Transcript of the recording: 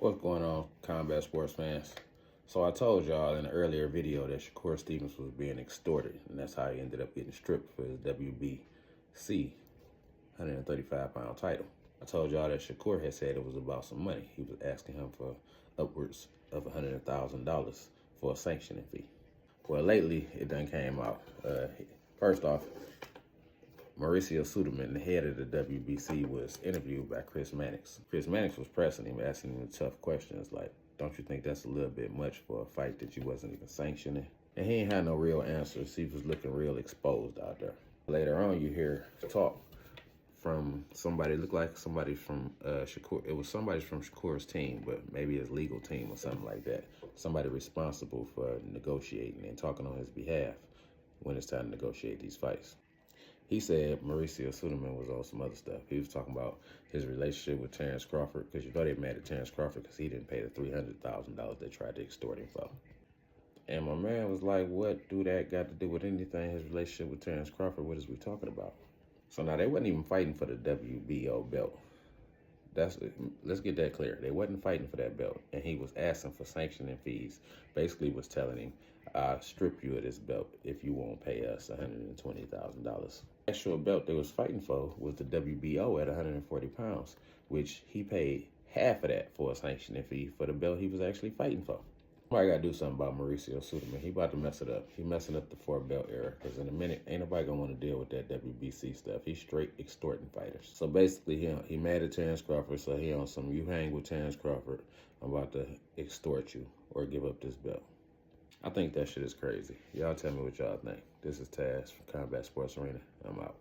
What's going on, combat sports fans? So I told y'all in an earlier video that Shakur Stevens was being extorted, and that's how he ended up getting stripped for his WBC 135-pound title. I told y'all that Shakur had said it was about some money. He was asking him for upwards of $100,000 for a sanctioning fee. Well, lately it done came out. First off, Mauricio Suderman, the head of the WBC, was interviewed by Chris Mannix. Chris Mannix was pressing him, asking him tough questions like, don't you think that's a little bit much for a fight that you wasn't even sanctioning? And he ain't had no real answers. He was looking real exposed out there. Later on, you hear talk from somebody, looked like somebody from Shakur. It was somebody from Shakur's team, but maybe his legal team or something like that. Somebody responsible for negotiating and talking on his behalf when it's time to negotiate these fights. He said Mauricio Suderman was on some other stuff. He was talking about his relationship with Terrence Crawford, because you know they mad at Terrence Crawford because he didn't pay the $300,000 they tried to extort him for. And my man was like, what do that got to do with anything? His relationship with Terrence Crawford, what is we talking about? So now they wasn't even fighting for the WBO belt. Let's get that clear. They wasn't fighting for that belt, and he was asking for sanctioning fees. Basically was telling him, I'll strip you of this belt if you won't pay us $120,000. The actual belt they was fighting for was the WBO at 140 pounds, which he paid half of that for a sanctioning fee for the belt he was actually fighting for. Somebody got to do something about Mauricio Suderman. He about to mess it up. He messing up the 4-belt era, because in a minute, ain't nobody going to want to deal with that WBC stuff. He's straight extorting fighters. So basically, he mad at Terrence Crawford, so he on some, you hang with Terrence Crawford, I'm about to extort you or give up this belt. I think that shit is crazy. Y'all tell me what y'all think. This is Taz from Combat Sports Arena. I'm out.